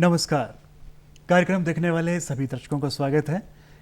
नमस्कार। कार्यक्रम देखने वाले सभी दर्शकों का स्वागत है।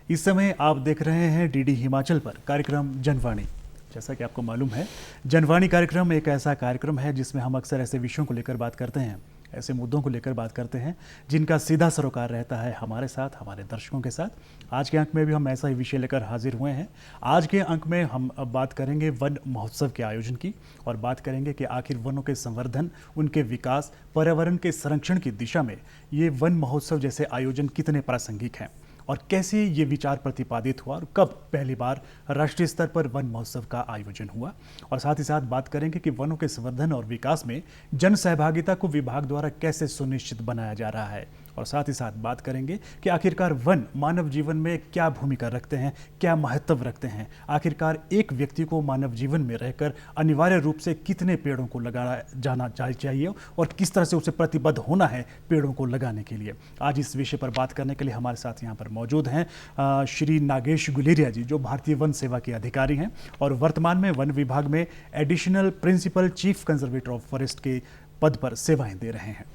इस समय आप देख रहे हैं डीडी हिमाचल पर कार्यक्रम जनवाणी। जैसा कि आपको मालूम है, जनवाणी कार्यक्रम एक ऐसा कार्यक्रम है जिसमें हम अक्सर ऐसे विषयों को लेकर बात करते हैं, ऐसे मुद्दों को लेकर बात करते हैं जिनका सीधा सरोकार रहता है हमारे साथ, हमारे दर्शकों के साथ। आज के अंक में भी हम ऐसा ही विषय लेकर हाजिर हुए हैं। आज के अंक में हम अब बात करेंगे वन महोत्सव के आयोजन की और बात करेंगे कि आखिर वनों के संवर्धन, उनके विकास, पर्यावरण के संरक्षण की दिशा में ये वन महोत्सव जैसे आयोजन कितने प्रासंगिक हैं और कैसे ये विचार प्रतिपादित हुआ और कब पहली बार राष्ट्रीय स्तर पर वन महोत्सव का आयोजन हुआ। और साथ ही साथ बात करेंगे कि वनों के संवर्धन और विकास में जन सहभागिता को विभाग द्वारा कैसे सुनिश्चित बनाया जा रहा है। और साथ ही साथ बात करेंगे कि आखिरकार वन मानव जीवन में क्या भूमिका रखते हैं, क्या महत्व रखते हैं। आखिरकार एक व्यक्ति को मानव जीवन में रहकर अनिवार्य रूप से कितने पेड़ों को लगाना जाना चाहिए और किस तरह से उसे प्रतिबद्ध होना है पेड़ों को लगाने के लिए। आज इस विषय पर बात करने के लिए हमारे साथ यहाँ पर मौजूद हैं श्री नागेश गुलेरिया जी, जो भारतीय वन सेवा के अधिकारी हैं और वर्तमान में वन विभाग में additional principal chief conservator of forest के पद पर सेवाएं दे रहे हैं।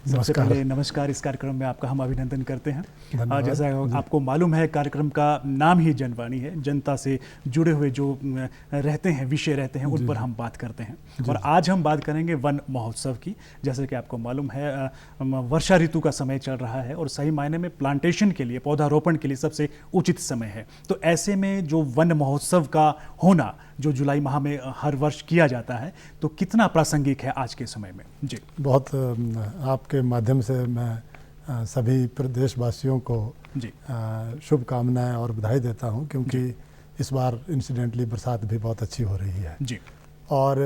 सबसे पहले नमस्कार। इस कार्यक्रम में आपका हम अभिनंदन करते हैं। जैसा आपको मालूम है, कार्यक्रम का नाम ही जनवाणी है। जनता से जुड़े हुए जो रहते हैं, विषय रहते हैं, उन पर हम बात करते हैं। और आज हम बात करेंगे वन महोत्सव की। जैसे कि आपको मालूम है, वर्षा ऋतु का समय चल रहा है और सही मायने में प्लांटेशन के लिए, पौधारोपण के लिए सबसे उचित समय है। तो ऐसे में जो वन महोत्सव का होना, जो जुलाई माह में हर वर्ष किया जाता है, तो कितना प्रासंगिक है आज के समय में? जी, बहुत आपके माध्यम से मैं सभी प्रदेशवासियों को शुभकामनाएं और बधाई देता हूं, क्योंकि इस बार इंसिडेंटली बरसात भी बहुत अच्छी हो रही है जी। और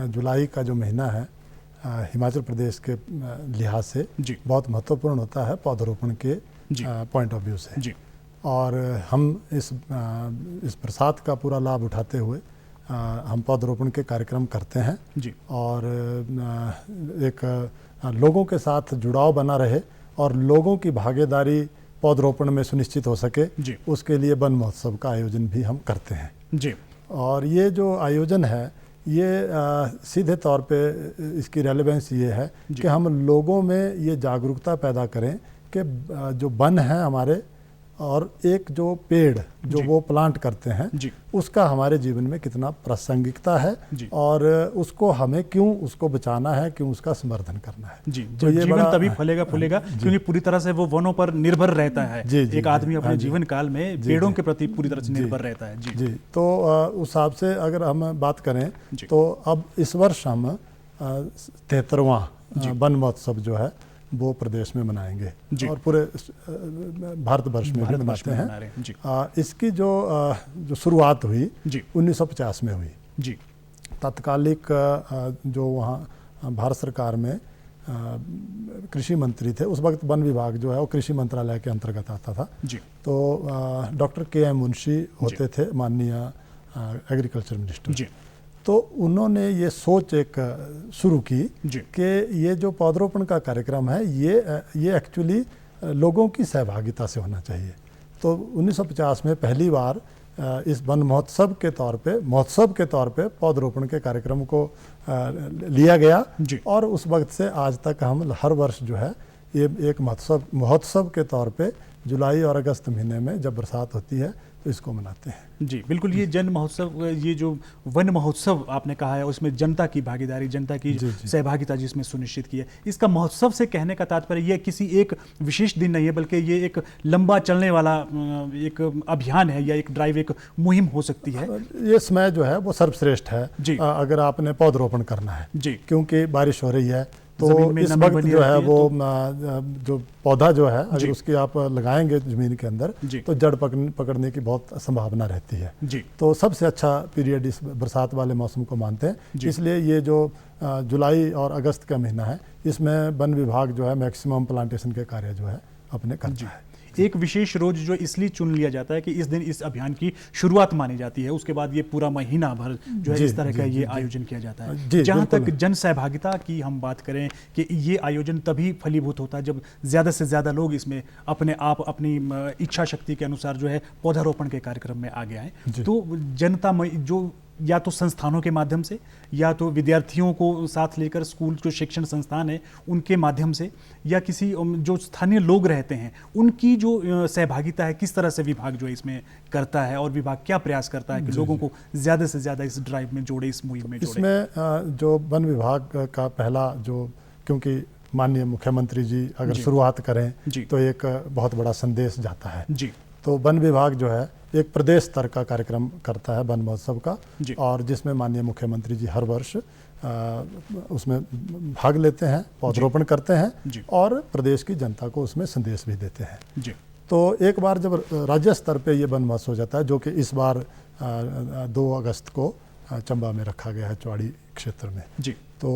जुलाई का जो महीना है हिमाचल प्रदेश के लिहाज से बहुत महत्वपूर्ण होता है पौधारोपण के पॉइंट ऑफ व्यू से जी। और हम इस बरसात का पूरा लाभ उठाते हुए हम पौधारोपण के कार्यक्रम करते हैं जी। और एक लोगों के साथ जुड़ाव बना रहे और लोगों की भागीदारी पौधारोपण में सुनिश्चित हो सके जी। उसके लिए वन महोत्सव का आयोजन भी हम करते हैं जी। और ये जो आयोजन है, ये सीधे तौर पे इसकी रेलेवेंस ये है कि हम लोगों में ये जागरूकता पैदा करें कि जो वन है हमारे, और एक जो पेड़ जो वो प्लांट करते हैं उसका हमारे जीवन में कितना प्रासंगिकता है और उसको हमें क्यों उसको बचाना है, क्यों उसका संवर्धन करना है जी। तो ये जीवन तभी फलेगा फूलेगा क्योंकि पूरी तरह से वो वनों पर निर्भर रहता है जी। एक आदमी अपने जीवन काल में पेड़ों के प्रति पूरी तरह से निर्भर रहता है जी। तो उस हिसाब से अगर हम बात करें तो अब इस वर्ष हम 73वां वन महोत्सव जो है वो प्रदेश में मनाएंगे और पूरे भारतवर्ष में भी मनाते हैं। इसकी जो शुरुआत हुई 1950 में हुई जी। तत्कालिक जो वहाँ भारत सरकार में कृषि मंत्री थे, उस वक्त वन विभाग जो है वो कृषि मंत्रालय के अंतर्गत आता था जी। तो डॉक्टर KM मुंशी होते थे, माननीय एग्रीकल्चर मिनिस्टर जी। तो उन्होंने ये सोच एक शुरू की कि ये जो पौधारोपण का कार्यक्रम है ये एक्चुअली लोगों की सहभागिता से होना चाहिए। तो 1950 में पहली बार इस वन महोत्सव के तौर पे पौधारोपण के कार्यक्रम को लिया गया और उस वक्त से आज तक हम हर वर्ष जो है ये एक महोत्सव के तौर पे जुलाई और अगस्त महीने में जब बरसात होती है तो इसको मनाते हैं जी। बिल्कुल, ये जन महोत्सव, ये जो वन महोत्सव आपने कहा है, उसमें जनता की भागीदारी, जनता की सहभागिता जिसमें सुनिश्चित की है। इसका महोत्सव से कहने का तात्पर्य ये किसी एक विशेष दिन नहीं है, बल्कि ये एक लंबा चलने वाला एक अभियान है या एक ड्राइव, एक मुहिम हो सकती है। ये समय जो है वो सर्वश्रेष्ठ है जी। अगर आपने पौधारोपण करना है जी, क्योंकि बारिश हो रही है तो इस वक्त जो है वो जो पौधा जो है अगर उसकी आप लगाएंगे जमीन के अंदर तो जड़ पकड़ने की बहुत संभावना रहती है जी। तो सबसे अच्छा पीरियड इस बरसात वाले मौसम को मानते हैं। इसलिए ये जो जुलाई और अगस्त का महीना है, इसमें वन विभाग जो है मैक्सिमम प्लांटेशन के कार्य जो है अपने करता है। एक विशेष रोज जो इसलिए चुन लिया जाता है कि इस दिन इस अभियान की शुरुआत मानी जाती है, उसके बाद ये पूरा महीना भर जो है इस तरह का ये आयोजन किया जाता है। जहाँ तक जन सहभागिता की हम बात करें कि ये आयोजन तभी फलीभूत होता है जब ज़्यादा से ज़्यादा लोग इसमें अपने आप अपनी इच्छा शक्ति के अनुसार जो है पौधारोपण के कार्यक्रम में आगे आए। तो जनता जो या तो संस्थानों के माध्यम से, या तो विद्यार्थियों को साथ लेकर स्कूल जो शिक्षण संस्थान है उनके माध्यम से, या किसी जो स्थानीय लोग रहते हैं उनकी जो सहभागिता है, किस तरह से विभाग जो है इसमें करता है और विभाग क्या प्रयास करता है कि लोगों को ज़्यादा से ज़्यादा इस ड्राइव में जोड़े, इस मुहिम में जोड़े? इसमें जो वन विभाग का पहला जो, क्योंकि माननीय मुख्यमंत्री जी अगर शुरुआत करें तो एक बहुत बड़ा संदेश जाता है जी। तो वन विभाग जो है एक प्रदेश स्तर का कार्यक्रम करता है वन महोत्सव का, और जिसमें माननीय मुख्यमंत्री जी हर वर्ष उसमें भाग लेते हैं, पौधरोपण करते हैं और प्रदेश की जनता को उसमें संदेश भी देते हैं जी। तो एक बार जब राज्य स्तर पे ये वन महोत्सव हो जाता है, जो कि इस बार 2 अगस्त को चंबा में रखा गया है, चौड़ी क्षेत्र में जी, तो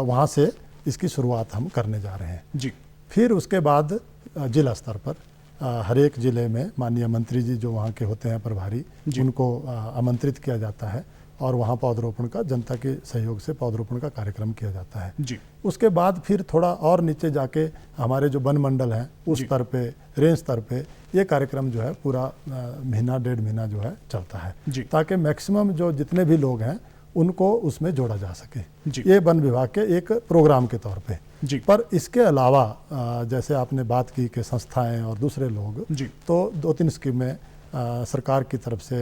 वहाँ से इसकी शुरुआत हम करने जा रहे हैं जी। फिर उसके बाद जिला स्तर पर हर एक ज़िले में माननीय मंत्री जी जो वहाँ के होते हैं प्रभारी, उनको आमंत्रित किया जाता है और वहाँ पौधरोपण का, जनता के सहयोग से पौधरोपण का कार्यक्रम किया जाता है जी। उसके बाद फिर थोड़ा और नीचे जाके हमारे जो वन मंडल हैं उस स्तर पे, रेंज स्तर पे ये कार्यक्रम जो है पूरा महीना 1.5 महीना जो है चलता है, ताकि मैक्सिमम जो जितने भी लोग हैं उनको उसमें जोड़ा जा सके। ये वन विभाग के एक प्रोग्राम के तौर पे जी। पर इसके अलावा जैसे आपने बात की कि संस्थाएं और दूसरे लोग जी, तो 2-3 स्कीमें सरकार की तरफ से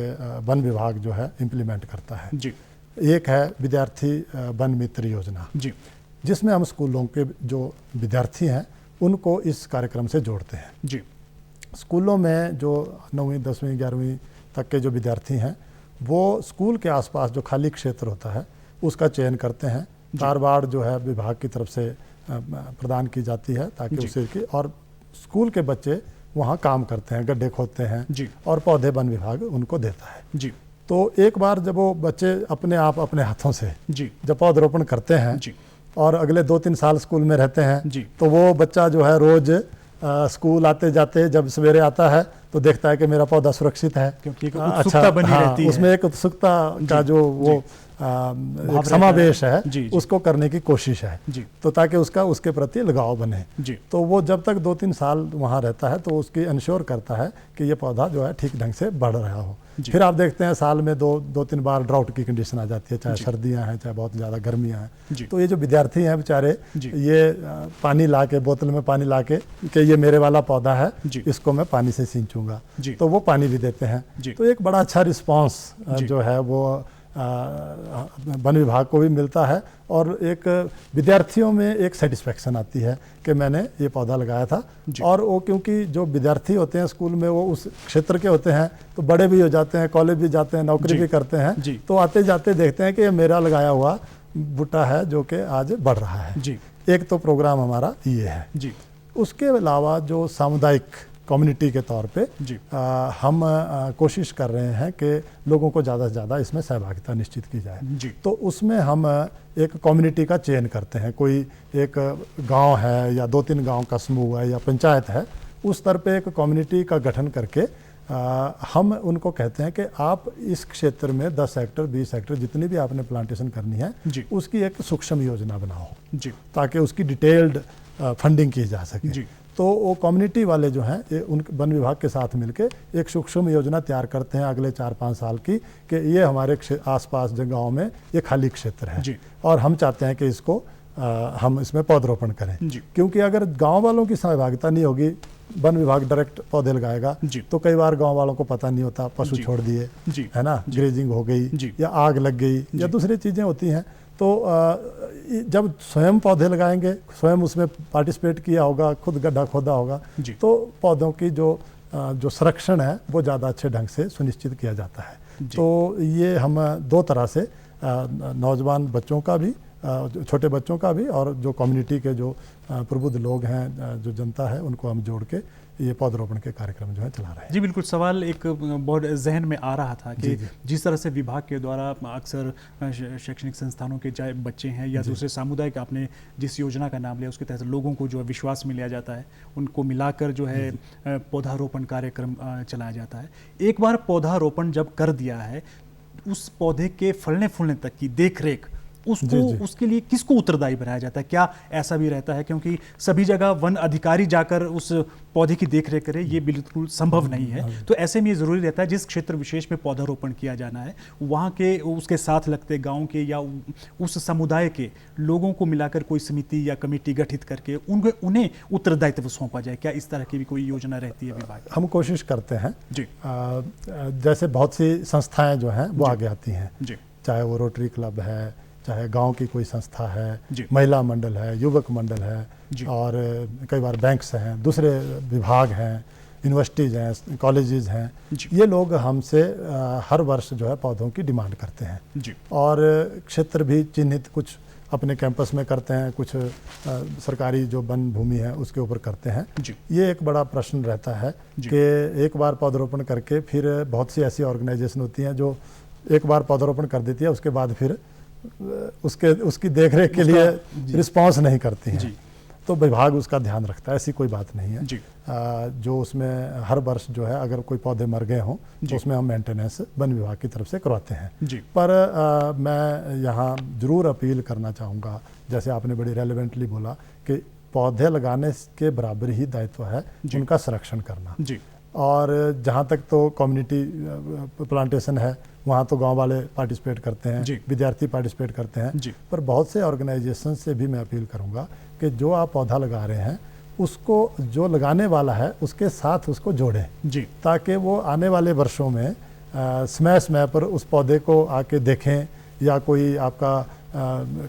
वन विभाग जो है इम्प्लीमेंट करता है जी। एक है विद्यार्थी वन मित्र योजना जी, जिसमें हम स्कूलों के जो विद्यार्थी हैं उनको इस कार्यक्रम से जोड़ते हैं जी। स्कूलों में जो 9वीं 10वीं 11वीं तक के जो विद्यार्थी हैं वो स्कूल के आसपास जो खाली क्षेत्र होता है उसका चयन करते हैं, तारबाड़ जो है विभाग की तरफ से प्रदान की जाती है ताकि उसे की, और स्कूल के बच्चे वहाँ काम करते हैं, गड्ढे खोदते हैं जी, और पौधे वन विभाग उनको देता है जी। तो एक बार जब वो बच्चे अपने आप अपने हाथों से जी जब पौधरोपण करते हैं जी, और अगले 2-3 साल स्कूल में रहते हैं जी, तो वो बच्चा जो है रोज स्कूल आते जाते जब सवेरे आता है तो देखता है कि मेरा पौधा सुरक्षित है, क्योंकि अच्छा बनी रहती है, उसमें एक उत्सुकता का जो वो एक समावेश है जी, उसको करने की कोशिश है जी। तो ताकि उसका उसके प्रति लगाव बने जी। तो वो जब तक 2-3 साल वहाँ रहता है तो उसकी इंश्योर करता है कि ये पौधा जो है ठीक ढंग से बढ़ रहा हो। फिर आप देखते हैं साल में 2-3 बार ड्राउट की कंडीशन आ जाती है, चाहे सर्दियाँ हैं चाहे बहुत ज़्यादा गर्मियाँ हैं, तो ये जो विद्यार्थी हैं बेचारे ये पानी ला के, बोतल में पानी ला के कि ये मेरे वाला पौधा है इसको मैं पानी से सींचूंगा, तो वो पानी भी देते हैं। तो एक बड़ा अच्छा रिस्पॉन्स जो है वो वन विभाग को भी मिलता है और एक विद्यार्थियों में एक सेटिस्फेक्शन आती है कि मैंने ये पौधा लगाया था। और वो क्योंकि जो विद्यार्थी होते हैं स्कूल में वो उस क्षेत्र के होते हैं तो बड़े भी हो जाते हैं, कॉलेज भी जाते हैं, नौकरी भी करते हैं, तो आते जाते देखते हैं कि ये मेरा लगाया हुआ बूटा है जो कि आज बढ़ रहा है जी। एक तो प्रोग्राम हमारा ये है जी। उसके अलावा जो सामुदायिक कम्युनिटी के तौर पे हम कोशिश कर रहे हैं कि लोगों को ज़्यादा से ज़्यादा इसमें सहभागिता निश्चित की जाए जी। तो उसमें हम एक कम्युनिटी का चयन करते हैं, कोई एक गांव है या 2-3 गांव का समूह है या पंचायत है, उस स्तर पे एक कम्युनिटी का गठन करके हम उनको कहते हैं कि आप इस क्षेत्र में 10 हेक्टर 20 हेक्टर जितनी भी आपने प्लांटेशन करनी है जी, उसकी एक सूक्ष्म योजना बनाओ जी, ताकि उसकी डिटेल्ड फंडिंग की जा सके। तो वो कम्युनिटी वाले जो हैं उन वन विभाग के साथ मिलके एक सूक्ष्म योजना तैयार करते हैं अगले 4-5 साल की कि ये हमारे आसपास जगहों में ये खाली क्षेत्र है जी, और हम चाहते हैं कि इसको हम इसमें पौधरोपण करें, क्योंकि अगर गांव वालों की सहभागिता नहीं होगी, वन विभाग डायरेक्ट पौधे लगाएगा तो कई बार गांव वालों को पता नहीं होता, पशु छोड़ दिए है ना, ग्रेजिंग हो गई या आग लग गई या दूसरी चीज़ें होती हैं। तो जब स्वयं पौधे लगाएंगे, स्वयं उसमें पार्टिसिपेट किया होगा, खुद गड्ढा खोदा होगा, तो पौधों की जो संरक्षण है वो ज़्यादा अच्छे ढंग से सुनिश्चित किया जाता है। तो ये हम 2 तरह से नौजवान बच्चों का भी, छोटे बच्चों का भी, और जो कम्युनिटी के जो प्रबुद्ध लोग हैं, जो जनता है, उनको हम जोड़ के ये पौधरोपण के कार्यक्रम जो है चला रहे हैं जी। बिल्कुल, सवाल एक बहुत जहन में आ रहा था कि जिस तरह से विभाग के द्वारा अक्सर शैक्षणिक संस्थानों के चाहे बच्चे हैं या दूसरे सामुदायिक, आपने जिस योजना का नाम लिया उसके तहत लोगों को जो है विश्वास में लिया जाता है, उनको मिलाकर जो है पौधारोपण कार्यक्रम चलाया जाता है। एक बार पौधारोपण जब कर दिया है, उस पौधे के फलने फूलने तक की देख रेख उसको उसके लिए किसको उत्तरदायी बनाया जाता है? क्या ऐसा भी रहता है, क्योंकि सभी जगह वन अधिकारी जाकर उस पौधे की देखरेख करे ये बिल्कुल संभव नहीं है, तो ऐसे में ये जरूरी रहता है जिस क्षेत्र विशेष में पौधारोपण किया जाना है वहाँ के उसके साथ लगते गांव के या उस समुदाय के लोगों को मिलाकर कोई समिति या कमेटी गठित करके उन्हें उत्तरदायित्व सौंपा जाए। क्या इस तरह की भी कोई योजना रहती है विभाग? हम कोशिश करते हैं जी। जैसे बहुत सी संस्थाएं जो हैं वो आगे आती हैं जी। चाहे वो रोटरी क्लब है, चाहे गांव की कोई संस्था है, महिला मंडल है, युवक मंडल है, और कई बार बैंक्स हैं, दूसरे विभाग हैं, यूनिवर्सिटीज़ हैं, कॉलेजेस हैं, ये लोग हमसे हर वर्ष जो है पौधों की डिमांड करते हैं जी। और क्षेत्र भी चिन्हित कुछ अपने कैंपस में करते हैं, कुछ सरकारी जो वन भूमि है उसके ऊपर करते हैं। ये एक बड़ा प्रश्न रहता है कि एक बार पौधारोपण करके फिर बहुत सी ऐसी ऑर्गेनाइजेशन होती हैं जो एक बार पौधारोपण कर देती है, उसके बाद फिर उसकी देखरेख के लिए रिस्पांस नहीं करती हैं। तो विभाग उसका ध्यान रखता है, ऐसी कोई बात नहीं है। जो उसमें हर वर्ष जो है अगर कोई पौधे मर गए हों तो उसमें हम मेंटेनेंस वन विभाग की तरफ से करवाते हैं। पर मैं यहाँ जरूर अपील करना चाहूँगा, जैसे आपने बड़ी रेलेवेंटली बोला कि पौधे लगाने के बराबर ही दायित्व है उनका संरक्षण करना। और जहाँ तक तो कम्युनिटी प्लांटेशन है वहाँ तो गांव वाले पार्टिसिपेट करते हैं, विद्यार्थी पार्टिसिपेट करते हैं, पर बहुत से ऑर्गेनाइजेशन से भी मैं अपील करूँगा कि जो आप पौधा लगा रहे हैं उसको जो लगाने वाला है उसके साथ उसको जोड़ें, ताकि वो आने वाले वर्षों में समय समय पर उस पौधे को आके देखें, या कोई आपका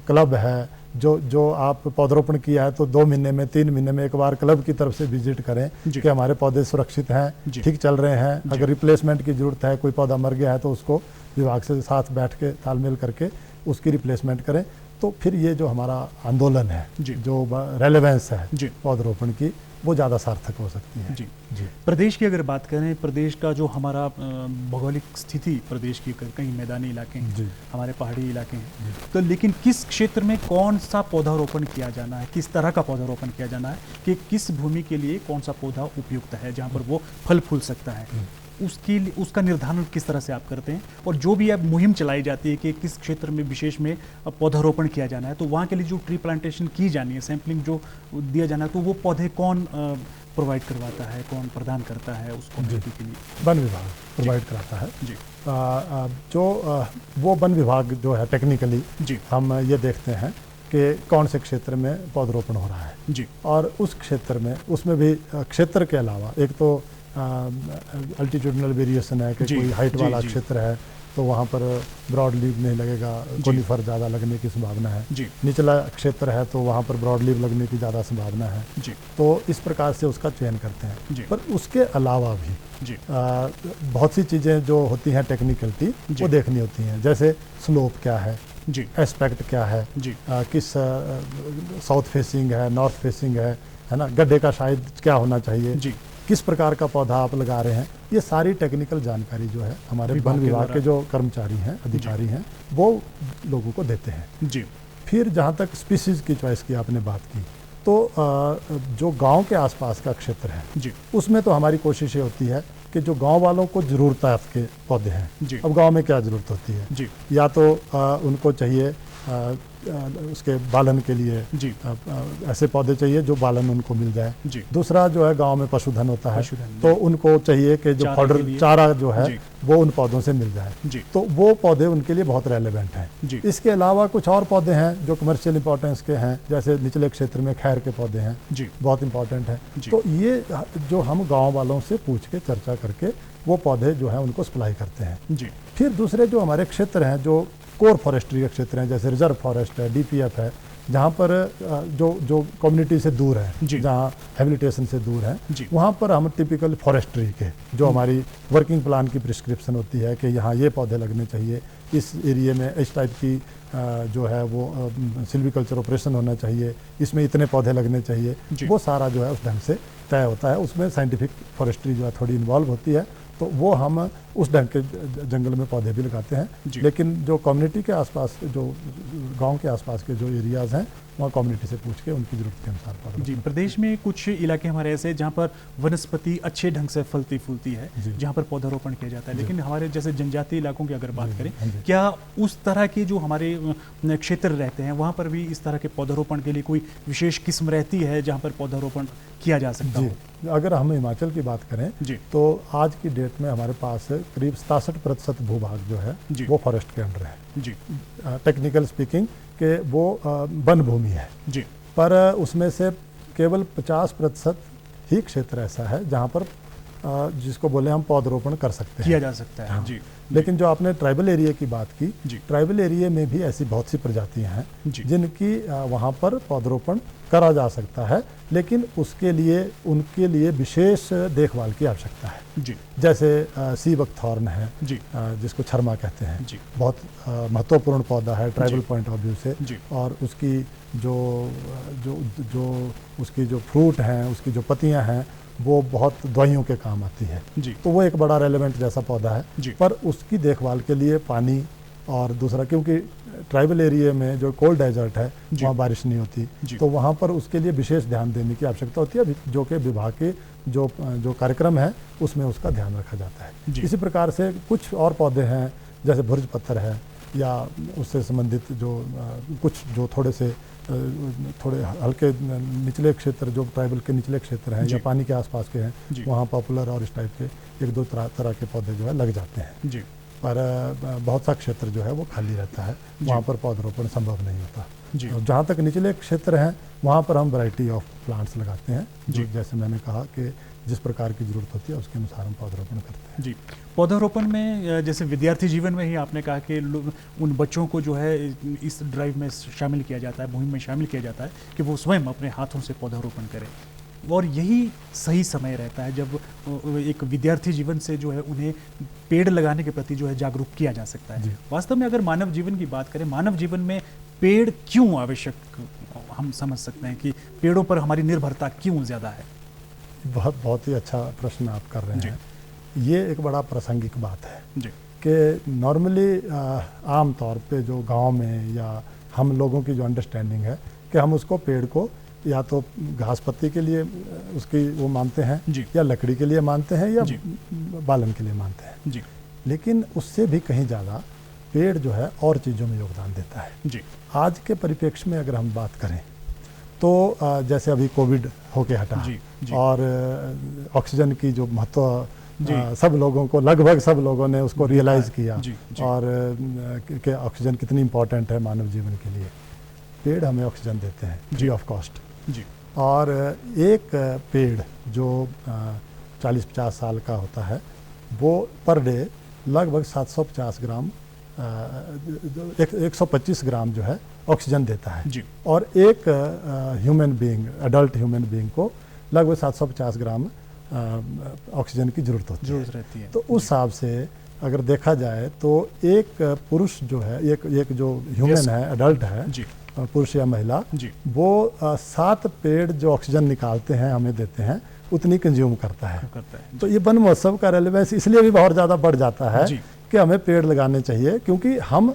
क्लब है जो आप पौधारोपण किया है तो 2 महीने में 3 महीने में एक बार क्लब की तरफ से विजिट करें कि हमारे पौधे सुरक्षित हैं, ठीक चल रहे हैं, अगर रिप्लेसमेंट की जरूरत है, कोई पौधा मर गया है तो उसको विभाग से साथ बैठ के तालमेल करके उसकी रिप्लेसमेंट करें। तो फिर ये जो हमारा आंदोलन है, जो रेलेवेंस है पौधारोपण की, वो ज़्यादा सार्थक हो सकती है। जी। प्रदेश की अगर बात करें, प्रदेश का जो हमारा भौगोलिक स्थिति प्रदेश की, कहीं मैदानी इलाके हैं, हमारे पहाड़ी इलाके हैं, तो लेकिन किस क्षेत्र में कौन सा पौधारोपण किया जाना है, किस तरह का पौधारोपण किया जाना है, कि किस भूमि के लिए कौन सा पौधा उपयुक्त है जहाँ पर वो फल फूल सकता है, उसका निर्धारण किस तरह से आप करते हैं? और जो भी अब मुहिम चलाई जाती है कि किस क्षेत्र में विशेष में पौधारोपण किया जाना है, तो वहाँ के लिए जो ट्री प्लांटेशन की जानी है, सैंपलिंग जो दिया जाना है, तो वो पौधे कौन प्रोवाइड करवाता है, कौन प्रदान करता है उस कम्युनिटी के लिए? वन विभाग प्रोवाइड कराता है। जो वो वन विभाग जो है टेक्निकली हम ये देखते हैं कि कौन से क्षेत्र में पौधारोपण हो रहा है, और उस क्षेत्र में उसमें भी क्षेत्र के अलावा एक तो अल्टीट्यूडनल वेरिएशन है कि कोई हाइट वाला क्षेत्र है तो वहाँ पर ब्रॉड लीव नहीं लगेगा, कोनिफर ज़्यादा लगने की संभावना है, निचला क्षेत्र है तो वहाँ पर ब्रॉड लीव लगने की ज़्यादा संभावना है, तो इस प्रकार से उसका चयन करते हैं। पर उसके अलावा भी बहुत सी चीज़ें जो होती हैं टेक्निकलिटी वो देखनी होती हैं, जैसे स्लोप क्या है, एस्पेक्ट क्या है, किस साउथ फेसिंग है, नॉर्थ फेसिंग है ना, गड्ढे का शायद क्या होना चाहिए, किस प्रकार का पौधा आप लगा रहे हैं, ये सारी टेक्निकल जानकारी जो है हमारे वन विभाग के जो कर्मचारी हैं, अधिकारी हैं, वो लोगों को देते हैं। फिर जहाँ तक स्पीसीज की चॉइस की आपने बात की, तो जो गांव के आसपास का क्षेत्र है उसमें तो हमारी कोशिश ये होती है कि जो गांव वालों को ज़रूरत के पौधे हैं, अब गांव में क्या ज़रूरत होती है, या तो उनको चाहिए उसके बालन के लिए ऐसे पौधे चाहिए जो बालन उनको मिल जाए। दूसरा जो है गांव में पशुधन होता है तो उनको चाहिए कि जो फॉडर चारा जो है वो उन पौधों से मिल जाए, तो वो पौधे उनके लिए बहुत रेलेवेंट हैं। इसके अलावा कुछ और पौधे हैं जो कमर्शियल इंपॉर्टेंस के हैं, जैसे निचले क्षेत्र में खैर के पौधे हैं, बहुत इंपॉर्टेंट है। तो ये जो हम गाँव वालों से पूछ के चर्चा करके वो पौधे जो है उनको सप्लाई करते हैं। फिर दूसरे जो हमारे क्षेत्र हैं जो कोर फॉरेस्ट्री के क्षेत्र हैं, जैसे रिजर्व फॉरेस्ट है, डीपीएफ है, जहाँ पर जो कम्युनिटी से दूर है, जहाँ हैबिलिटेशन से दूर है, वहाँ पर हम टिपिकल फॉरेस्ट्री के जो हमारी वर्किंग प्लान की प्रिस्क्रिप्शन होती है कि यहाँ ये पौधे लगने चाहिए, इस एरिए में इस टाइप की जो है वो सिल्वीकल्चर ऑपरेशन होना चाहिए, इसमें इतने पौधे लगने चाहिए, वो सारा जो है उस ढंग से तय होता है। उसमें साइंटिफिक फॉरेस्ट्री जो है थोड़ी इन्वॉल्व होती है, तो वो हम उस ढंग के जंगल में पौधे भी लगाते हैं। लेकिन जो कम्युनिटी के आसपास, जो गांव के आसपास के जो एरियाज़ हैं, वहाँ कम्युनिटी से पूछ के उनकी ज़रूरत के अनुसार पौधरोपण। जी, प्रदेश में कुछ इलाके हमारे ऐसे जहाँ पर वनस्पति अच्छे ढंग से फलती फूलती है, जहाँ पर पौधारोपण किया जाता है, लेकिन हमारे जैसे जनजातीय इलाकों की अगर बात करें, क्या उस तरह के जो हमारे क्षेत्र रहते हैं वहाँ पर भी इस तरह के पौधारोपण के लिए कोई विशेष किस्म रहती है जहाँ पर पौधारोपण किया जा सकता हो? अगर हम हिमाचल की बात करें तो आज की डेट में हमारे पास करीब 67% भूभाग जो है वो फॉरेस्ट के अंडर है जी। टेक्निकल स्पीकिंग के वो वन भूमि है जी। पर उसमें से केवल 50% ही क्षेत्र ऐसा है जहाँ पर जिसको बोले हम पौधरोपण कर सकते हैं, किया जा सकता है। हाँ। जी। लेकिन जो आपने ट्राइबल एरिया की बात की, ट्राइबल एरिया में भी ऐसी बहुत सी प्रजातियां हैं जिनकी वहाँ पर पौधरोपण करा जा सकता है, लेकिन उसके लिए उनके लिए विशेष देखभाल की आवश्यकता है जी। जैसे सी बकथॉर्न है जी, जिसको छरमा कहते हैं जी। बहुत महत्वपूर्ण पौधा है ट्राइबल पॉइंट ऑफ व्यू से जी। और उसकी जो उसकी जो फ्रूट हैं, उसकी जो पत्तियां हैं, वो बहुत दवाइयों के काम आती है जी। तो वो एक बड़ा रेलेवेंट जैसा पौधा है जी। पर उसकी देखभाल के लिए पानी और दूसरा, क्योंकि ट्राइबल एरिया में जो कोल्ड डेजर्ट है वहाँ बारिश नहीं होती, तो वहाँ पर उसके लिए विशेष ध्यान देने की आवश्यकता होती है, जो कि विभाग के जो कार्यक्रम है उसमें उसका ध्यान रखा जाता है। इसी प्रकार से कुछ और पौधे हैं जैसे भुर्ज पत्थर है या उससे संबंधित कुछ जो थोड़े हल्के निचले क्षेत्र, जो ट्राइबल के निचले क्षेत्र हैं या पानी के आसपास के हैं, वहाँ पॉपुलर और इस टाइप के एक दो तरह के पौधे जो है लग जाते हैं जी। पर बहुत सा क्षेत्र जो है वो खाली रहता है, वहाँ पर पौधरोपण संभव नहीं होता जी। और जहाँ तक निचले क्षेत्र हैं वहाँ पर हम वैरायटी ऑफ प्लांट्स लगाते हैं जी। जैसे मैंने कहा कि जिस प्रकार की ज़रूरत होती है उसके अनुसार हम पौधरोपण करते हैं जी। पौधारोपण में जैसे विद्यार्थी जीवन में ही आपने कहा कि उन बच्चों को जो है इस ड्राइव में शामिल किया जाता है, मुहिम में शामिल किया जाता है कि वो स्वयं अपने हाथों से पौधारोपण करें, और यही सही समय रहता है जब एक विद्यार्थी जीवन से जो है उन्हें पेड़ लगाने के प्रति जो है जागरूक किया जा सकता है। वास्तव में अगर मानव जीवन की बात करें, मानव जीवन में पेड़ क्यों आवश्यक, हम समझ सकते हैं कि पेड़ों पर हमारी निर्भरता क्यों ज़्यादा है? बहुत ही अच्छा प्रश्न आप कर रहे हैं। ये एक बड़ा प्रासंगिक बात है कि नॉर्मली आम तौर पे जो गांव में या हम लोगों की जो अंडरस्टैंडिंग है कि हम उसको पेड़ को या तो घास पत्ती के लिए उसकी वो मानते हैं या लकड़ी के लिए मानते हैं या बालन के लिए मानते हैं जी। लेकिन उससे भी कहीं ज़्यादा पेड़ जो है और चीज़ों में योगदान देता है जी। आज के परिप्रेक्ष्य में अगर हम बात करें तो जैसे अभी कोविड होके हटा जी। और ऑक्सीजन की जो महत्व सब लोगों को, लगभग सब लोगों ने उसको रियलाइज़ किया जी। और कि ऑक्सीजन कितनी इम्पोर्टेंट है मानव जीवन के लिए। पेड़ हमें ऑक्सीजन देते हैं फ्री ऑफ कॉस्ट जी। और एक पेड़ जो 40-50 साल का होता है वो पर डे लगभग 750 ग्राम 125 ग्राम जो है ऑक्सीजन देता है जी। और एक human being, adult human being को लगभग 750 ग्राम ऑक्सीजन की ज़रूरत रहती है। तो उस हिसाब से अगर देखा जाए तो एक पुरुष जो है, एक जो ह्यूमन है, एडल्ट है जी, पुरुष या महिला जी, वो 7 पेड़ जो ऑक्सीजन निकालते हैं, हमें देते हैं, उतनी कंज्यूम करता है। तो ये वन महोत्सव का रेलेवेंस इसलिए भी बहुत ज़्यादा बढ़ जाता है कि हमें पेड़ लगाने चाहिए, क्योंकि हम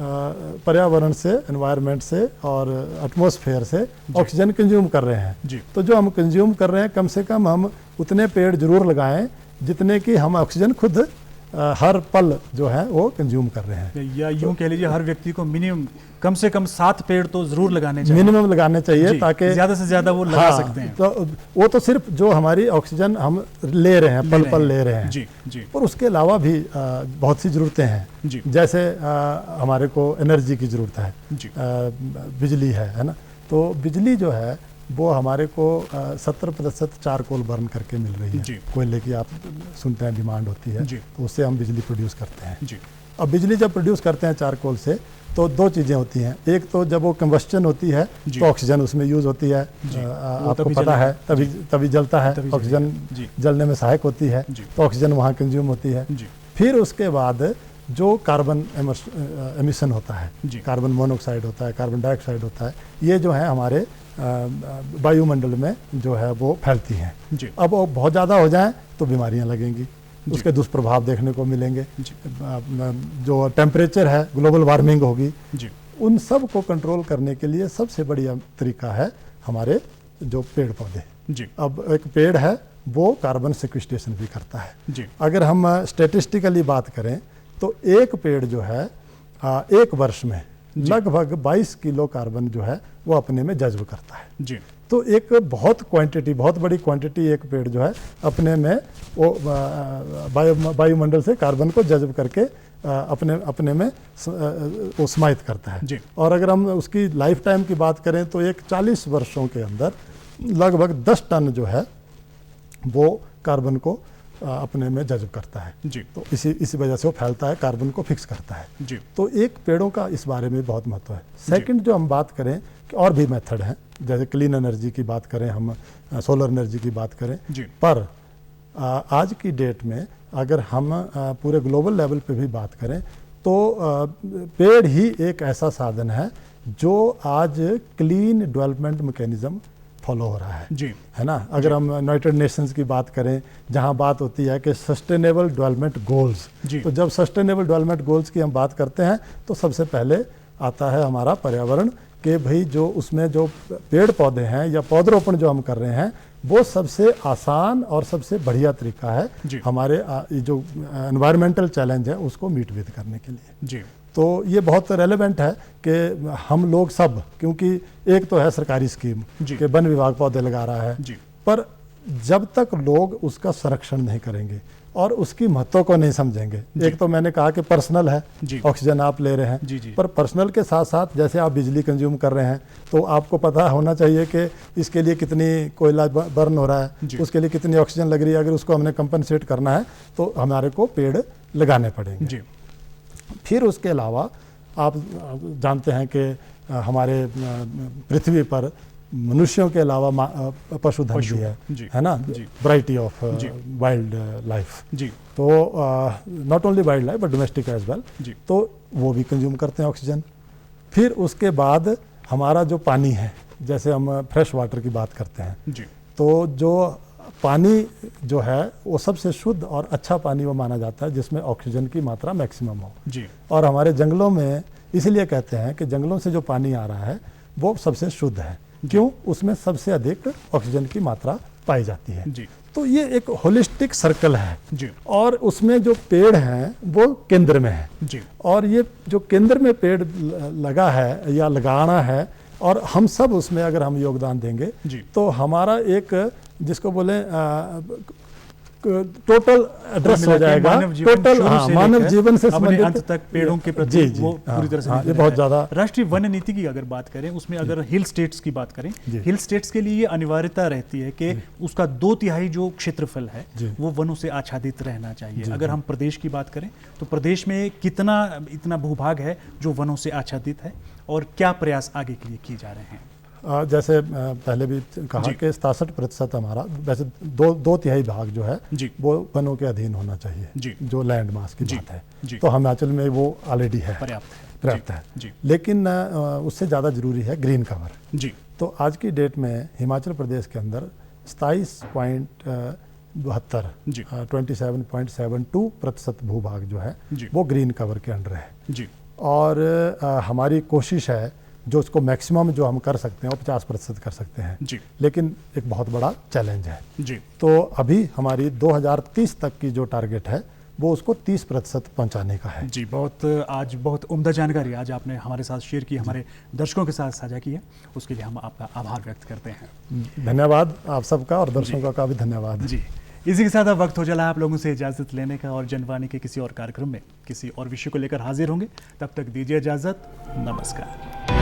पर्यावरण से, एनवायरनमेंट से और एटमॉस्फेयर से ऑक्सीजन कंज्यूम कर रहे हैं जी। तो जो हम कंज्यूम कर रहे हैं, कम से कम हम उतने पेड़ जरूर लगाएं जितने कि हम ऑक्सीजन खुद हर पल जो है वो कंज्यूम कर रहे हैं। या यूं कह लीजिए हर व्यक्ति को मिनिमम कम से कम 7 पेड़ तो जरूर लगाने चाहिए, मिनिमम लगाने चाहिए, ताकि ज्यादा से ज्यादा वो लगा सकते हैं। तो वो तो सिर्फ जो हमारी ऑक्सीजन हम ले रहे हैं, पल ले रहे हैं जी। और उसके अलावा भी बहुत सी जरूरतें हैं जी। जैसे हमारे को एनर्जी की जरूरत है जी। बिजली है ना, तो बिजली जो है वो हमारे को 70% चारकोल बर्न करके मिल रही है। कोयले की आप सुनते हैं डिमांड होती है, तो उससे हम बिजली प्रोड्यूस करते हैं जी। अब बिजली जब प्रोड्यूस करते हैं चारकोल से, तो 2 चीज़ें होती हैं। एक तो जब वो कंबस्टन होती है तो ऑक्सीजन उसमें यूज़ होती है, आपको पता है, तभी जलता है, ऑक्सीजन जलने में सहायक होती है, तो ऑक्सीजन वहाँ कंज्यूम होती है। फिर उसके बाद जो कार्बन एमिशन होता है, कार्बन मोनोऑक्साइड होता है, कार्बन डाइऑक्साइड होता है, ये जो है हमारे वायुमंडल में जो है वो फैलती हैं। अब वो बहुत ज़्यादा हो जाए तो बीमारियां लगेंगी, उसके दुष्प्रभाव देखने को मिलेंगे। जो टेम्परेचर है, ग्लोबल वार्मिंग होगी, उन सब को कंट्रोल करने के लिए सबसे बढ़िया तरीका है हमारे जो पेड़ पौधे। जी। अब एक पेड़ है वो कार्बन सिक्विस्टेशन भी करता है। जी। अगर हम स्टेटिस्टिकली बात करें तो एक पेड़ जो है एक वर्ष में लगभग 22 किलो कार्बन जो है वो अपने में जज्ब करता है। जी। तो एक बहुत बड़ी क्वांटिटी एक पेड़ जो है अपने में वो वायुमंडल से कार्बन को जज्ब करके अपने में वो समाहित करता है। जी। और अगर हम उसकी लाइफ टाइम की बात करें तो एक 40 वर्षों के अंदर लगभग 10 टन जो है वो कार्बन को अपने में जज्ब करता है। जी। तो इसी वजह से वो फैलता है, कार्बन को फिक्स करता है। जी। तो एक पेड़ों का इस बारे में बहुत महत्व है। सेकंड जो हम बात करें कि और भी मेथड हैं, जैसे क्लीन एनर्जी की बात करें, हम सोलर एनर्जी की बात करें। जी। पर आज की डेट में अगर हम पूरे ग्लोबल लेवल पे भी बात करें तो पेड़ ही एक ऐसा साधन है जो आज क्लीन डेवलपमेंट मैकेनिज्म फॉलो हो रहा है। जी। है ना। अगर हम यूनाइटेड नेशंस की बात करें जहां बात होती है कि सस्टेनेबल डेवलपमेंट गोल्स, तो जब सस्टेनेबल डेवलपमेंट गोल्स की हम बात करते हैं तो सबसे पहले आता है हमारा पर्यावरण कि भाई जो उसमें जो पेड़ पौधे हैं या पौधरोपण जो हम कर रहे हैं वो सबसे आसान और सबसे बढ़िया तरीका है हमारे जो एनवायरमेंटल चैलेंज है उसको मीट विद करने के लिए। जी। तो ये बहुत रेलेवेंट है कि हम लोग सब, क्योंकि एक तो है सरकारी स्कीम कि वन विभाग पौधे लगा रहा है, पर जब तक लोग उसका संरक्षण नहीं करेंगे और उसकी महत्व को नहीं समझेंगे, एक तो मैंने कहा कि पर्सनल है, ऑक्सीजन आप ले रहे हैं, पर पर्सनल के साथ साथ जैसे आप बिजली कंज्यूम कर रहे हैं तो आपको पता होना चाहिए कि इसके लिए कितनी कोयला बर्न हो रहा है, उसके लिए कितनी ऑक्सीजन लग रही है। अगर उसको हमने कंपनसेट करना है तो हमारे को पेड़ लगाने पड़ेंगे। फिर उसके अलावा आप जानते हैं कि हमारे पृथ्वी पर मनुष्यों के अलावा पशुधन भी है ना, वैरायटी ऑफ वाइल्ड लाइफ। तो not only wild life but domestic as well, तो वो भी कंज्यूम करते हैं ऑक्सीजन। फिर उसके बाद हमारा जो पानी है, जैसे हम फ्रेश वाटर की बात करते हैं, तो जो पानी जो है वो सबसे शुद्ध और अच्छा पानी वो माना जाता है जिसमें ऑक्सीजन की मात्रा मैक्सिमम हो। और हमारे जंगलों में इसलिए कहते हैं कि जंगलों से जो पानी आ रहा है वो सबसे शुद्ध है। क्यों? उसमें सबसे अधिक ऑक्सीजन की मात्रा पाई जाती है। तो ये एक होलिस्टिक सर्कल है और उसमें जो पेड़ हैं वो केंद्र में है। और ये जो केंद्र में पेड़ लगा है या लगाना है और हम सब उसमें अगर हम योगदान देंगे तो हमारा एक जिसको बोले टोटल एड्रेस हो जाएगा, टोटल मानव जीवन से संबंधित अंत तक पेड़ों के प्रति वो पूरी तरह से ये बहुत ज्यादा। राष्ट्रीय वन नीति की अगर बात करें उसमें अगर हिल स्टेट्स की बात करें, हिल स्टेट्स के लिए ये अनिवार्यता रहती है कि उसका 2/3 जो क्षेत्रफल है वो वनों से आच्छादित रहना चाहिए। अगर हम प्रदेश की बात करें तो प्रदेश में इतना भूभाग है जो वनों से आच्छादित है और क्या प्रयास आगे के लिए किए जा रहे हैं? जैसे पहले भी कहा कि 67% हमारा वैसे 2/3 भाग जो है वो वनों के अधीन होना चाहिए, जो लैंड मास की बात है। तो हिमाचल में वो ऑलरेडी है, पर्याप्त है। लेकिन उससे ज़्यादा जरूरी है ग्रीन कवर। तो आज की डेट में हिमाचल प्रदेश के अंदर 27.72% भूभाग जो है वो ग्रीन कवर के अंडर है। और हमारी कोशिश है जो उसको मैक्सिमम जो हम कर सकते हैं वो 50% कर सकते हैं। लेकिन एक बहुत बड़ा चैलेंज है। तो अभी हमारी 2030 तक की जो टारगेट है वो उसको 30% पहुंचाने का है। आज बहुत उम्दा जानकारी आज आपने हमारे साथ शेयर की, हमारे दर्शकों के साथ साझा की है, उसके लिए हम आपका आभार व्यक्त करते हैं। धन्यवाद आप सबका और दर्शकों का भी धन्यवाद। इसी के साथ अब वक्त हो चला है आप लोगों से इजाज़त लेने का और जनवाणी के किसी और कार्यक्रम में किसी और विषय को लेकर हाजिर होंगे। तब तक दीजिए इजाज़त। नमस्कार।